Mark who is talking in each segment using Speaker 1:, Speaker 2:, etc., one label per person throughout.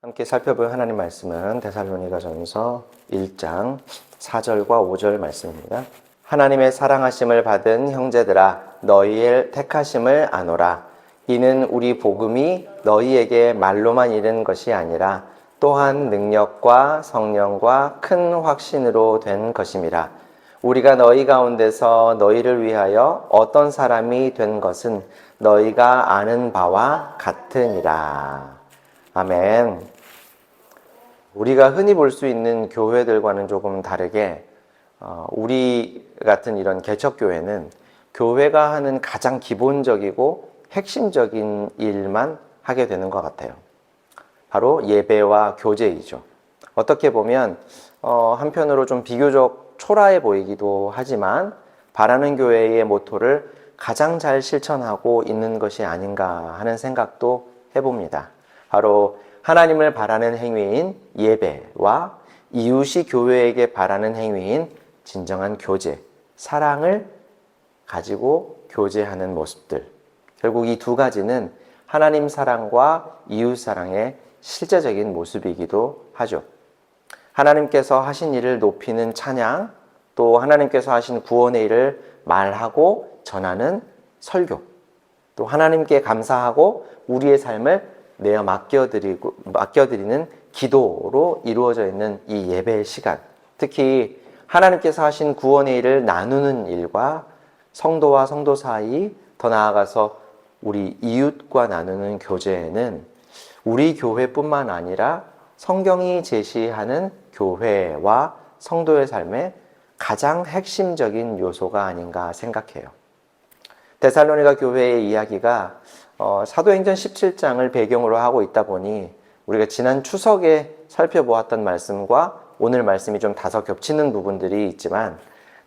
Speaker 1: 함께 살펴볼 하나님 말씀은 데살로니가전서 1장 4절과 5절 말씀입니다. 하나님의 사랑하심을 받은 형제들아 너희의 택하심을 아노라. 이는 우리 복음이 너희에게 말로만 이른 것이 아니라 또한 능력과 성령과 큰 확신으로 된 것임이라. 우리가 너희 가운데서 너희를 위하여 어떤 사람이 된 것은 너희가 아는 바와 같으니라. 아멘. 우리가 흔히 볼 수 있는 교회들과는 조금 다르게 우리 같은 이런 개척교회는 교회가 하는 가장 기본적이고 핵심적인 일만 하게 되는 것 같아요. 바로 예배와 교제이죠. 어떻게 보면 한편으로 좀 비교적 초라해 보이기도 하지만 바라는 교회의 모토를 가장 잘 실천하고 있는 것이 아닌가 하는 생각도 해봅니다. 바로 하나님을 바라는 행위인 예배와 이웃이 교회에게 바라는 행위인 진정한 교제, 사랑을 가지고 교제하는 모습들. 결국 이 두 가지는 하나님 사랑과 이웃 사랑의 실제적인 모습이기도 하죠. 하나님께서 하신 일을 높이는 찬양, 또 하나님께서 하신 구원의 일을 말하고 전하는 설교, 또 하나님께 감사하고 우리의 삶을 내어 맡겨드리는 기도로 이루어져 있는 이 예배의 시간, 특히 하나님께서 하신 구원의 일을 나누는 일과 성도와 성도 사이, 더 나아가서 우리 이웃과 나누는 교제는 우리 교회뿐만 아니라 성경이 제시하는 교회와 성도의 삶의 가장 핵심적인 요소가 아닌가 생각해요. 데살로니가 교회의 이야기가 사도행전 17장을 배경으로 하고 있다 보니 우리가 지난 추석에 살펴보았던 말씀과 오늘 말씀이 좀 다소 겹치는 부분들이 있지만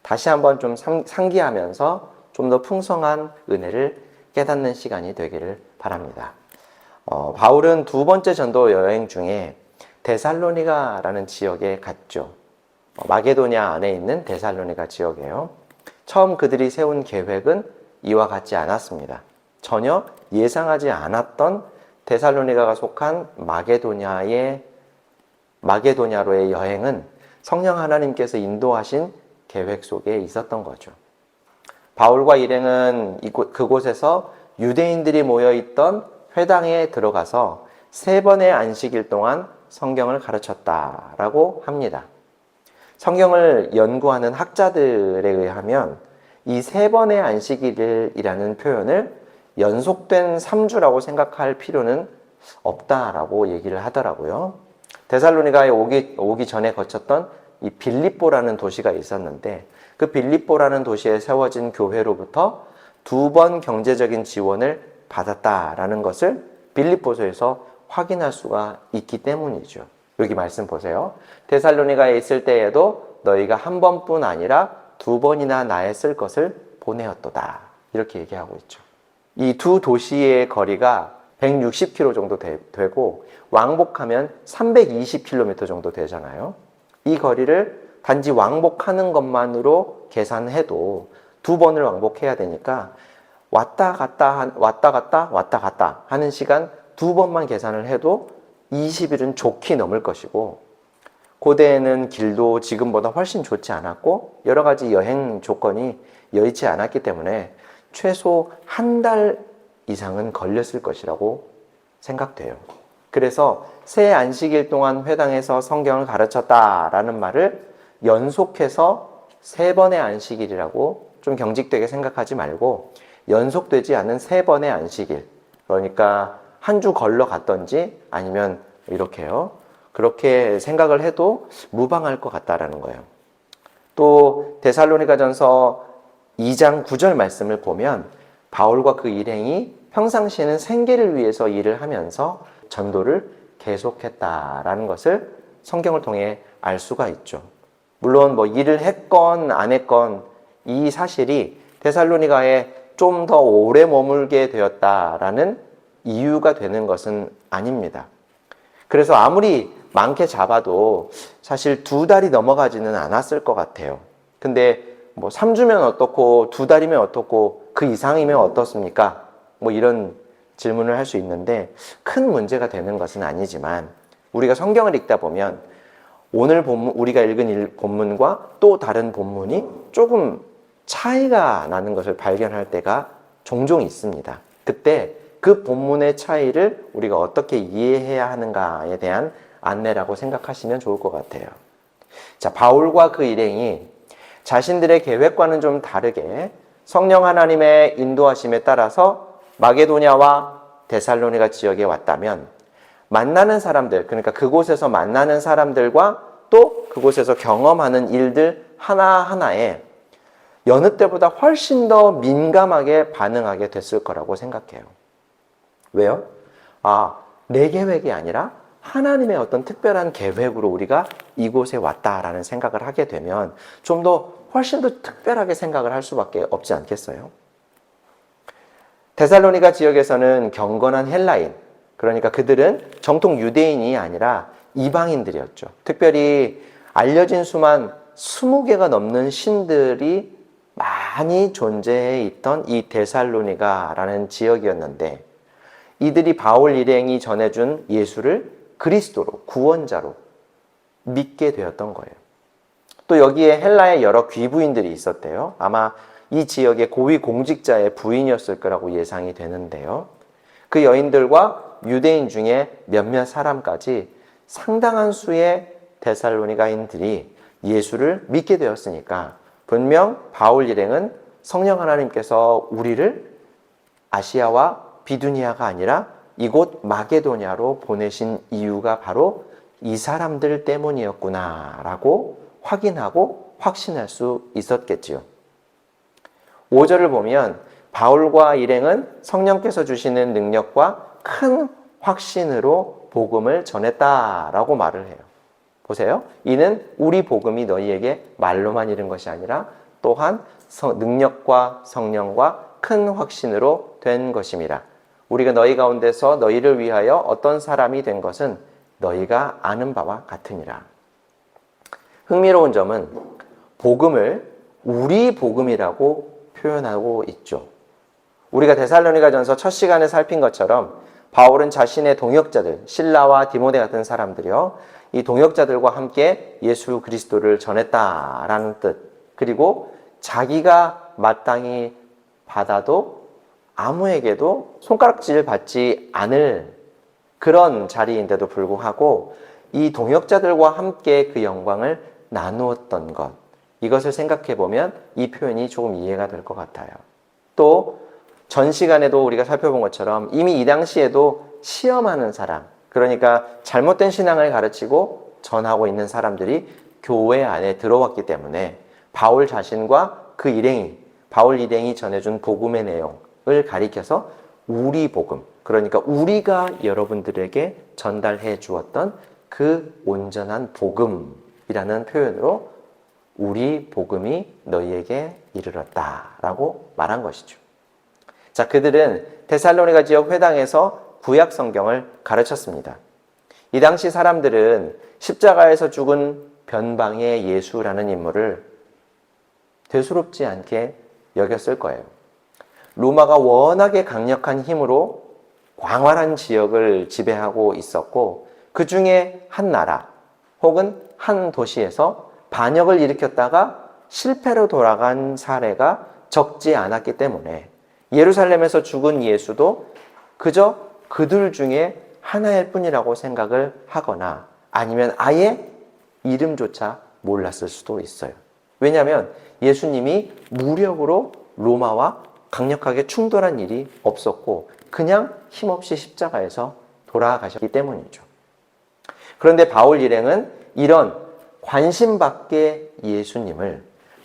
Speaker 1: 다시 한번 좀 상기하면서 좀 더 풍성한 은혜를 깨닫는 시간이 되기를 바랍니다. 바울은 두 번째 전도 여행 중에 데살로니가라는 지역에 갔죠. 마게도냐 안에 있는 데살로니가 지역이에요. 처음 그들이 세운 계획은 이와 같지 않았습니다. 전혀 예상하지 않았던 데살로니가가 속한 마게도냐로의 여행은 성령 하나님께서 인도하신 계획 속에 있었던 거죠. 바울과 일행은 그곳에서 유대인들이 모여있던 회당에 들어가서 3번의 안식일 동안 성경을 가르쳤다라고 합니다. 성경을 연구하는 학자들에 의하면 이 3번의 안식일이라는 표현을 연속된 3주라고 생각할 필요는 없다라고 얘기를 하더라고요. 데살로니가에 오기 전에 거쳤던 이 빌립보라는 도시가 있었는데 그 빌립보라는 도시에 세워진 교회로부터 2번 경제적인 지원을 받았다라는 것을 빌립보서에서 확인할 수가 있기 때문이죠. 여기 말씀 보세요. 데살로니가에 있을 때에도 너희가 한 번뿐 아니라 2번이나 나에 쓸 것을 보내었도다. 이렇게 얘기하고 있죠. 이 두 도시의 거리가 160km 정도 되고 왕복하면 320km 정도 되잖아요. 이 거리를 단지 왕복하는 것만으로 계산해도 2번을 왕복해야 되니까 왔다 갔다 하는 시간 2번만 계산을 해도 20일은 좋게 넘을 것이고, 고대에는 길도 지금보다 훨씬 좋지 않았고 여러 가지 여행 조건이 여의치 않았기 때문에 최소 한 달 이상은 걸렸을 것이라고 생각돼요. 그래서 새 안식일 동안 회당에서 성경을 가르쳤다라는 말을 연속해서 3번의 안식일이라고 좀 경직되게 생각하지 말고 연속되지 않은 3번의 안식일, 그러니까 한 주 걸러 갔던지 아니면 이렇게요. 그렇게 생각을 해도 무방할 것 같다라는 거예요. 또 데살로니가전서 2장 9절 말씀을 보면 바울과 그 일행이 평상시에는 생계를 위해서 일을 하면서 전도를 계속했다라는 것을 성경을 통해 알 수가 있죠. 물론 뭐 일을 했건 안 했건 이 사실이 데살로니가에 좀 더 오래 머물게 되었다라는 이유가 되는 것은 아닙니다. 그래서 아무리 많게 잡아도 사실 2달이 넘어가지는 않았을 것 같아요. 근데 뭐 3주면 어떻고 2달이면 어떻고 그 이상이면 어떻습니까? 뭐 이런 질문을 할 수 있는데 큰 문제가 되는 것은 아니지만 우리가 성경을 읽다 보면 오늘 본문, 우리가 읽은 본문과 또 다른 본문이 조금 차이가 나는 것을 발견할 때가 종종 있습니다. 그때 그 본문의 차이를 우리가 어떻게 이해해야 하는가에 대한 안내라고 생각하시면 좋을 것 같아요. 자, 바울과 그 일행이 자신들의 계획과는 좀 다르게 성령 하나님의 인도하심에 따라서 마게도냐와 데살로니가 지역에 왔다면 만나는 사람들, 그러니까 그곳에서 만나는 사람들과 또 그곳에서 경험하는 일들 하나하나에 여느 때보다 훨씬 더 민감하게 반응하게 됐을 거라고 생각해요. 왜요? 내 계획이 아니라 하나님의 어떤 특별한 계획으로 우리가 이곳에 왔다라는 생각을 하게 되면 좀 더 훨씬 더 특별하게 생각을 할 수밖에 없지 않겠어요? 데살로니가 지역에서는 경건한 헬라인, 그러니까 그들은 정통 유대인이 아니라 이방인들이었죠. 특별히 알려진 수만 20개가 넘는 신들이 많이 존재해 있던 이 데살로니가라는 지역이었는데 이들이 바울 일행이 전해준 예수를 그리스도로, 구원자로 믿게 되었던 거예요. 또 여기에 헬라의 여러 귀부인들이 있었대요. 아마 이 지역의 고위 공직자의 부인이었을 거라고 예상이 되는데요. 그 여인들과 유대인 중에 몇몇 사람까지 상당한 수의 데살로니가인들이 예수를 믿게 되었으니까 분명 바울 일행은 성령 하나님께서 우리를 아시아와 비두니아가 아니라 이곳 마게도냐로 보내신 이유가 바로 이 사람들 때문이었구나라고 확인하고 확신할 수 있었겠지요. 5절을 보면 바울과 일행은 성령께서 주시는 능력과 큰 확신으로 복음을 전했다라고 말을 해요. 보세요. 이는 우리 복음이 너희에게 말로만 이른 것이 아니라 또한 능력과 성령과 큰 확신으로 된 것임이라. 우리가 너희 가운데서 너희를 위하여 어떤 사람이 된 것은 너희가 아는 바와 같으니라. 흥미로운 점은 복음을 우리 복음이라고 표현하고 있죠. 우리가 데살로니가전서 첫 시간에 살핀 것처럼 바울은 자신의 동역자들, 실라와 디모데 같은 사람들이요, 이 동역자들과 함께 예수 그리스도를 전했다라는 뜻, 그리고 자기가 마땅히 받아도 아무에게도 손가락질 받지 않을 그런 자리인데도 불구하고 이 동역자들과 함께 그 영광을 나누었던 것, 이것을 생각해 보면 이 표현이 조금 이해가 될 것 같아요. 또 전 시간에도 우리가 살펴본 것처럼 이미 이 당시에도 시험하는 사람, 그러니까 잘못된 신앙을 가르치고 전하고 있는 사람들이 교회 안에 들어왔기 때문에 바울 자신과 그 일행이, 바울 일행이 전해준 복음의 내용을 가리켜서 우리 복음, 그러니까 우리가 여러분들에게 전달해 주었던 그 온전한 복음이라는 표현으로 우리 복음이 너희에게 이르렀다라고 말한 것이죠. 자, 그들은 데살로니가 지역 회당에서 구약 성경을 가르쳤습니다. 이 당시 사람들은 십자가에서 죽은 변방의 예수라는 인물을 대수롭지 않게 여겼을 거예요. 로마가 워낙에 강력한 힘으로 광활한 지역을 지배하고 있었고 그 중에 한 나라 혹은 한 도시에서 반역을 일으켰다가 실패로 돌아간 사례가 적지 않았기 때문에 예루살렘에서 죽은 예수도 그저 그들 중에 하나일 뿐이라고 생각을 하거나 아니면 아예 이름조차 몰랐을 수도 있어요. 왜냐하면 예수님이 무력으로 로마와 강력하게 충돌한 일이 없었고 그냥 힘없이 십자가에서 돌아가셨기 때문이죠. 그런데 바울 일행은 이런 관심 밖의 예수님을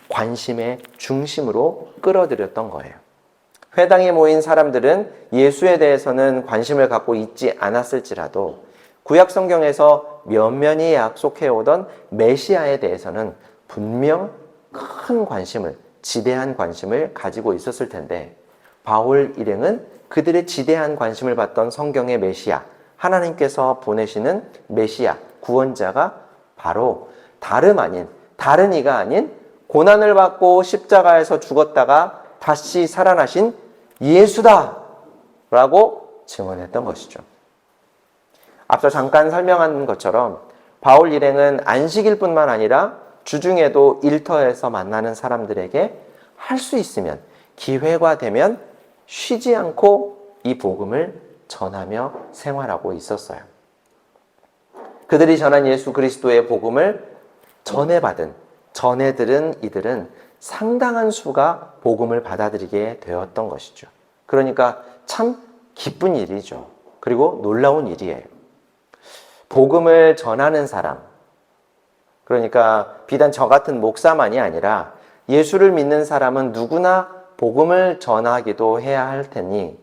Speaker 1: 관심의 중심으로 끌어들였던 거예요. 회당에 모인 사람들은 예수에 대해서는 관심을 갖고 있지 않았을지라도 구약 성경에서 면면히 약속해오던 메시아에 대해서는 분명 큰 관심을, 지대한 관심을 가지고 있었을 텐데 바울 일행은 그들의 지대한 관심을 받던 성경의 메시아, 하나님께서 보내시는 메시아, 구원자가 바로 다른 이가 아닌 고난을 받고 십자가에서 죽었다가 다시 살아나신 예수다! 라고 증언했던 것이죠. 앞서 잠깐 설명한 것처럼 바울 일행은 안식일 뿐만 아니라 주중에도 일터에서 만나는 사람들에게 할 수 있으면, 기회가 되면 쉬지 않고 이 복음을 전하며 생활하고 있었어요. 그들이 전한 예수 그리스도의 복음을 전해 들은 이들은 상당한 수가 복음을 받아들이게 되었던 것이죠. 그러니까 참 기쁜 일이죠. 그리고 놀라운 일이에요. 복음을 전하는 사람, 그러니까 비단 저 같은 목사만이 아니라 예수를 믿는 사람은 누구나 복음을 전하기도 해야 할 테니,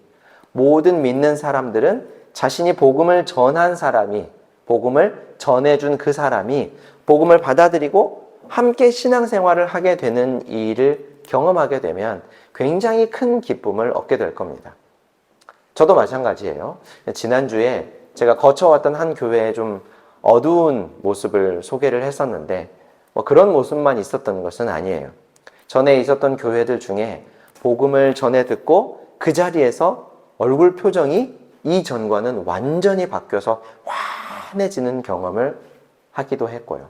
Speaker 1: 모든 믿는 사람들은 자신이 복음을 전한 사람이, 복음을 전해준 그 사람이 복음을 받아들이고 함께 신앙생활을 하게 되는 일을 경험하게 되면 굉장히 큰 기쁨을 얻게 될 겁니다. 저도 마찬가지예요. 지난주에 제가 거쳐왔던 한 교회의 좀 어두운 모습을 소개를 했었는데, 그런 모습만 있었던 것은 아니에요. 전에 있었던 교회들 중에 복음을 전해 듣고 그 자리에서 얼굴 표정이 이전과는 완전히 바뀌어서 환해지는 경험을 하기도 했고요.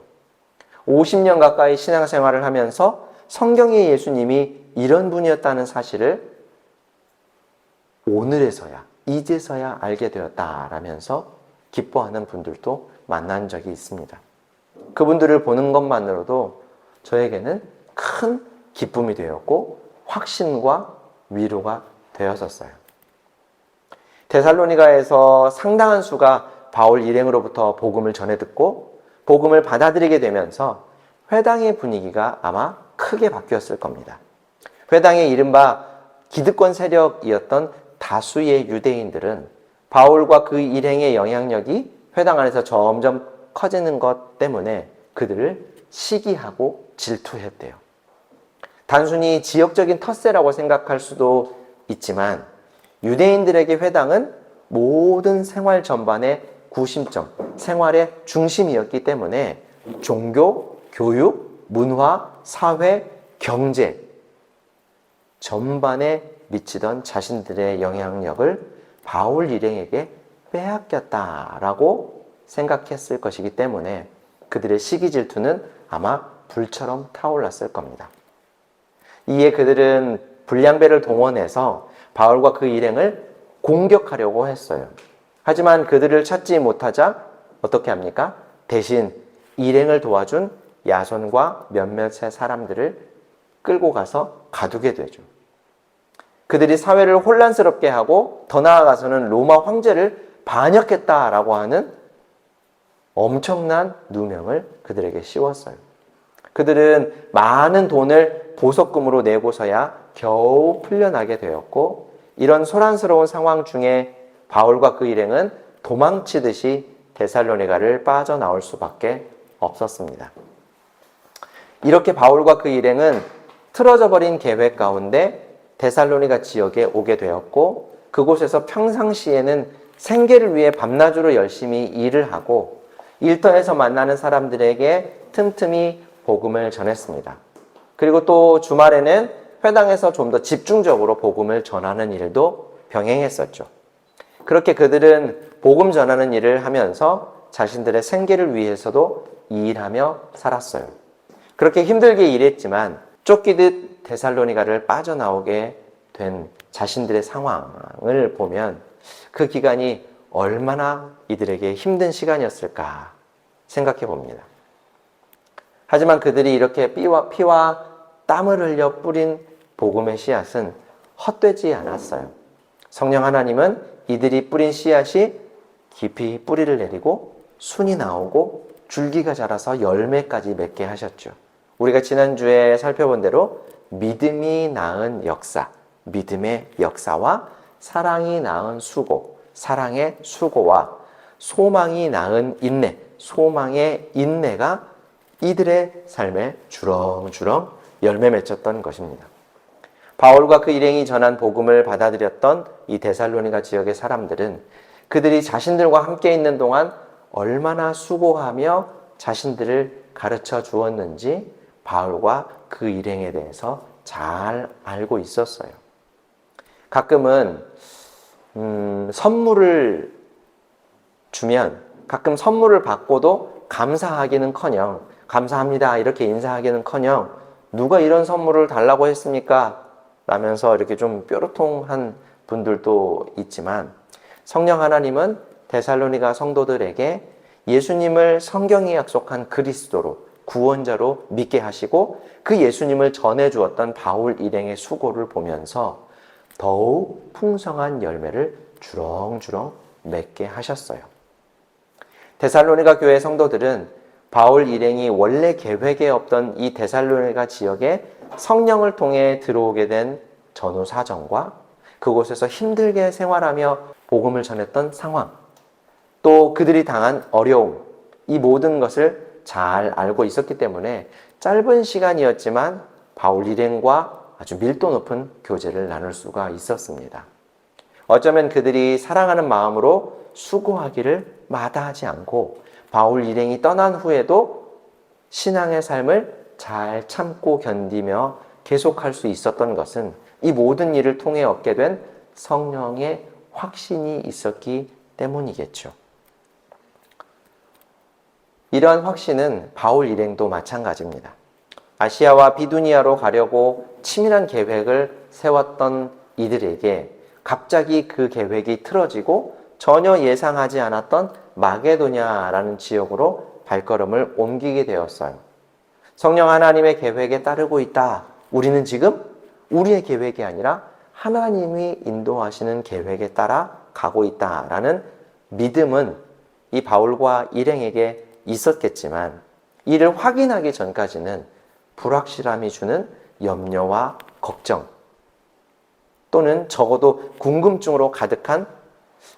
Speaker 1: 50년 가까이 신앙생활을 하면서 성경의 예수님이 이런 분이었다는 사실을 오늘에서야, 이제서야 알게 되었다라면서 기뻐하는 분들도 만난 적이 있습니다. 그분들을 보는 것만으로도 저에게는 큰 기쁨이 되었고 확신과 위로가 되었었어요. 데살로니가에서 상당한 수가 바울 일행으로부터 복음을 전해 듣고 복음을 받아들이게 되면서 회당의 분위기가 아마 크게 바뀌었을 겁니다. 회당의 이른바 기득권 세력이었던 다수의 유대인들은 바울과 그 일행의 영향력이 회당 안에서 점점 커지는 것 때문에 그들을 시기하고 질투했대요. 단순히 지역적인 텃세라고 생각할 수도 있지만 유대인들에게 회당은 모든 생활 전반의 구심점, 생활의 중심이었기 때문에 종교, 교육, 문화, 사회, 경제 전반에 미치던 자신들의 영향력을 바울 일행에게 빼앗겼다라고 생각했을 것이기 때문에 그들의 시기 질투는 아마 불처럼 타올랐을 겁니다. 이에 그들은 불량배를 동원해서 바울과 그 일행을 공격하려고 했어요. 하지만 그들을 찾지 못하자 어떻게 합니까? 대신 일행을 도와준 야손과 몇몇의 사람들을 끌고 가서 가두게 되죠. 그들이 사회를 혼란스럽게 하고 더 나아가서는 로마 황제를 반역했다라고 하는 엄청난 누명을 그들에게 씌웠어요. 그들은 많은 돈을 보석금으로 내고서야 겨우 풀려나게 되었고, 이런 소란스러운 상황 중에 바울과 그 일행은 도망치듯이 데살로니가를 빠져나올 수밖에 없었습니다. 이렇게 바울과 그 일행은 틀어져 버린 계획 가운데 데살로니가 지역에 오게 되었고, 그곳에서 평상시에는 생계를 위해 밤낮으로 열심히 일을 하고 일터에서 만나는 사람들에게 틈틈이 복음을 전했습니다. 그리고 또 주말에는 회당에서 좀 더 집중적으로 복음을 전하는 일도 병행했었죠. 그렇게 그들은 복음 전하는 일을 하면서 자신들의 생계를 위해서도 일하며 살았어요. 그렇게 힘들게 일했지만 쫓기듯 데살로니가를 빠져나오게 된 자신들의 상황을 보면 그 기간이 얼마나 이들에게 힘든 시간이었을까 생각해 봅니다. 하지만 그들이 이렇게 피와 땀을 흘려 뿌린 복음의 씨앗은 헛되지 않았어요. 성령 하나님은 이들이 뿌린 씨앗이 깊이 뿌리를 내리고 순이 나오고 줄기가 자라서 열매까지 맺게 하셨죠. 우리가 지난주에 살펴본 대로 믿음이 낳은 역사, 믿음의 역사와 사랑이 낳은 수고, 사랑의 수고와 소망이 낳은 인내, 소망의 인내가 이들의 삶에 주렁주렁 열매 맺혔던 것입니다. 바울과 그 일행이 전한 복음을 받아들였던 이 데살로니가 지역의 사람들은 그들이 자신들과 함께 있는 동안 얼마나 수고하며 자신들을 가르쳐 주었는지 바울과 그 일행에 대해서 잘 알고 있었어요. 가끔은 선물을 주면 가끔 선물을 받고도 감사하기는커녕 감사합니다 이렇게 인사하기는커녕 누가 이런 선물을 달라고 했습니까? 라면서 이렇게 좀 뾰루통한 분들도 있지만 성령 하나님은 데살로니가 성도들에게 예수님을 성경이 약속한 그리스도로 구원자로 믿게 하시고 그 예수님을 전해주었던 바울 일행의 수고를 보면서 더욱 풍성한 열매를 주렁주렁 맺게 하셨어요. 데살로니가 교회 성도들은 바울 일행이 원래 계획에 없던 이 데살로니가 지역에 성령을 통해 들어오게 된 전후 사정과 그곳에서 힘들게 생활하며 복음을 전했던 상황, 또 그들이 당한 어려움, 이 모든 것을 잘 알고 있었기 때문에 짧은 시간이었지만 바울 일행과 아주 밀도 높은 교제를 나눌 수가 있었습니다. 어쩌면 그들이 사랑하는 마음으로 수고하기를 마다하지 않고 바울 일행이 떠난 후에도 신앙의 삶을 잘 참고 견디며 계속할 수 있었던 것은 이 모든 일을 통해 얻게 된 성령의 확신이 있었기 때문이겠죠. 이러한 확신은 바울 일행도 마찬가지입니다. 아시아와 비두니아로 가려고 치밀한 계획을 세웠던 이들에게 갑자기 그 계획이 틀어지고 전혀 예상하지 않았던 마게도냐라는 지역으로 발걸음을 옮기게 되었어요. 성령 하나님의 계획에 따르고 있다. 우리는 지금 우리의 계획이 아니라 하나님이 인도하시는 계획에 따라 가고 있다라는 믿음은 이 바울과 일행에게 있었겠지만 이를 확인하기 전까지는 불확실함이 주는 염려와 걱정 또는 적어도 궁금증으로 가득한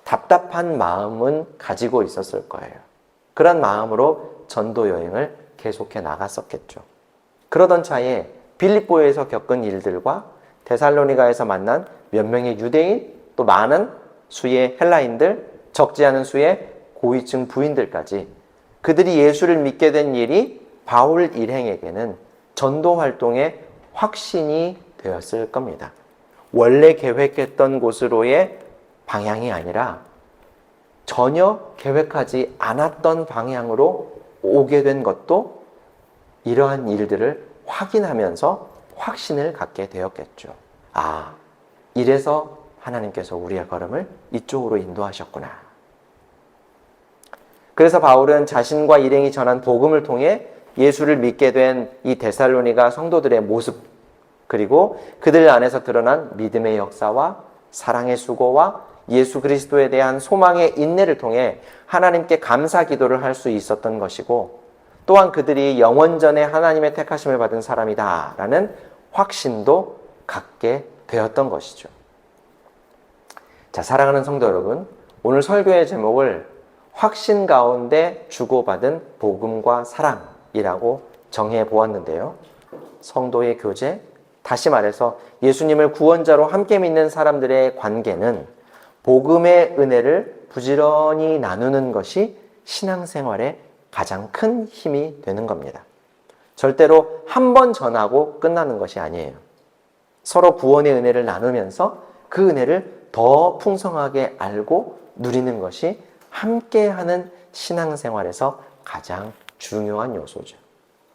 Speaker 1: 답답한 마음은 가지고 있었을 거예요. 그런 마음으로 전도 여행을 계속해 나갔었겠죠. 그러던 차에 빌립보에서 겪은 일들과 데살로니가에서 만난 몇 명의 유대인, 또 많은 수의 헬라인들, 적지 않은 수의 고위층 부인들까지 그들이 예수를 믿게 된 일이 바울 일행에게는 전도 활동의 확신이 되었을 겁니다. 원래 계획했던 곳으로의 방향이 아니라 전혀 계획하지 않았던 방향으로 오게 된 것도 이러한 일들을 확인하면서 확신을 갖게 되었겠죠. 아, 이래서 하나님께서 우리의 걸음을 이쪽으로 인도하셨구나. 그래서 바울은 자신과 일행이 전한 복음을 통해 예수를 믿게 된 이 데살로니가 성도들의 모습, 그리고 그들 안에서 드러난 믿음의 역사와 사랑의 수고와 예수 그리스도에 대한 소망의 인내를 통해 하나님께 감사 기도를 할 수 있었던 것이고, 또한 그들이 영원전에 하나님의 택하심을 받은 사람이다 라는 확신도 갖게 되었던 것이죠. 자, 사랑하는 성도 여러분, 오늘 설교의 제목을 확신 가운데 주고받은 복음과 사랑이라고 정해 보았는데요. 성도의 교제, 다시 말해서 예수님을 구원자로 함께 믿는 사람들의 관계는 복음의 은혜를 부지런히 나누는 것이 신앙생활의 가장 큰 힘이 되는 겁니다. 절대로 한 번 전하고 끝나는 것이 아니에요. 서로 구원의 은혜를 나누면서 그 은혜를 더 풍성하게 알고 누리는 것이 함께하는 신앙생활에서 가장 중요한 요소죠.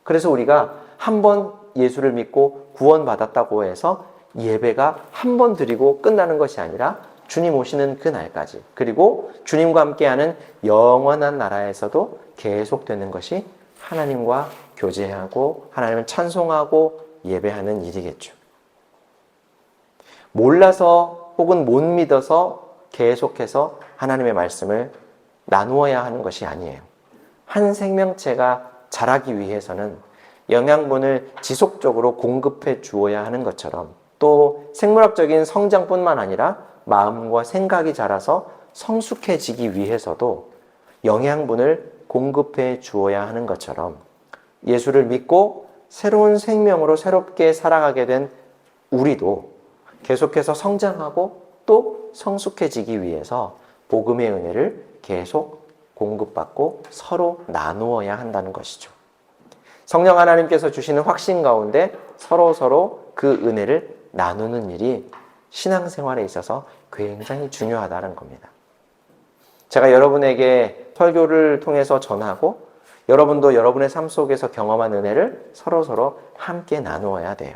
Speaker 1: 그래서 우리가 한 번 예수를 믿고 구원받았다고 해서 예배가 한 번 드리고 끝나는 것이 아니라 주님 오시는 그 날까지, 그리고 주님과 함께하는 영원한 나라에서도 계속되는 것이 하나님과 교제하고 하나님을 찬송하고 예배하는 일이겠죠. 몰라서 혹은 못 믿어서 계속해서 하나님의 말씀을 나누어야 하는 것이 아니에요. 한 생명체가 자라기 위해서는 영양분을 지속적으로 공급해 주어야 하는 것처럼, 또 생물학적인 성장뿐만 아니라 마음과 생각이 자라서 성숙해지기 위해서도 영양분을 공급해 주어야 하는 것처럼, 예수를 믿고 새로운 생명으로 새롭게 살아가게 된 우리도 계속해서 성장하고 또 성숙해지기 위해서 복음의 은혜를 계속 공급받고 서로 나누어야 한다는 것이죠. 성령 하나님께서 주시는 확신 가운데 서로 그 은혜를 나누는 일이 신앙생활에 있어서 굉장히 중요하다는 겁니다. 제가 여러분에게 설교를 통해서 전하고 여러분도 여러분의 삶 속에서 경험한 은혜를 서로서로 함께 나누어야 돼요.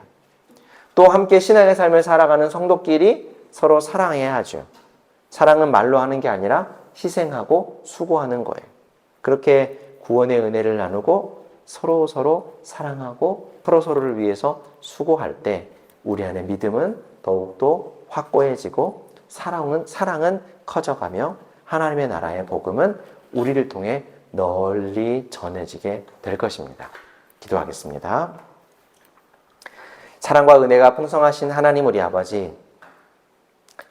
Speaker 1: 또 함께 신앙의 삶을 살아가는 성도끼리 서로 사랑해야 하죠. 사랑은 말로 하는 게 아니라 희생하고 수고하는 거예요. 그렇게 구원의 은혜를 나누고 서로 사랑하고 서로를 위해서 수고할 때 우리 안에 믿음은 더욱더 확고해지고 사랑은 커져가며 하나님의 나라의 복음은 우리를 통해 널리 전해지게 될 것입니다. 기도하겠습니다. 사랑과 은혜가 풍성하신 하나님 우리 아버지,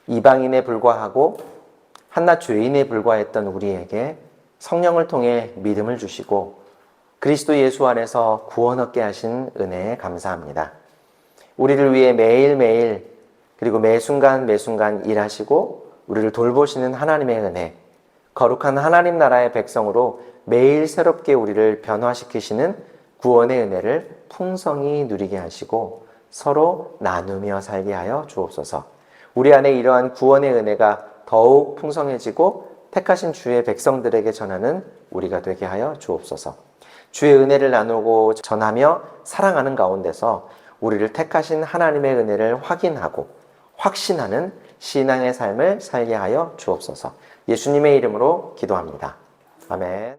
Speaker 1: 이방인에 불과하고 한낱 죄인에 불과했던 우리에게 성령을 통해 믿음을 주시고 그리스도 예수 안에서 구원 얻게 하신 은혜에 감사합니다. 우리를 위해 매일매일 그리고 매순간 일하시고 우리를 돌보시는 하나님의 은혜, 거룩한 하나님 나라의 백성으로 매일 새롭게 우리를 변화시키시는 구원의 은혜를 풍성히 누리게 하시고 서로 나누며 살게 하여 주옵소서. 우리 안에 이러한 구원의 은혜가 더욱 풍성해지고 택하신 주의 백성들에게 전하는 우리가 되게 하여 주옵소서. 주의 은혜를 나누고 전하며 사랑하는 가운데서 우리를 택하신 하나님의 은혜를 확인하고 확신하는 신앙의 삶을 살게 하여 주옵소서. 예수님의 이름으로 기도합니다. 아멘.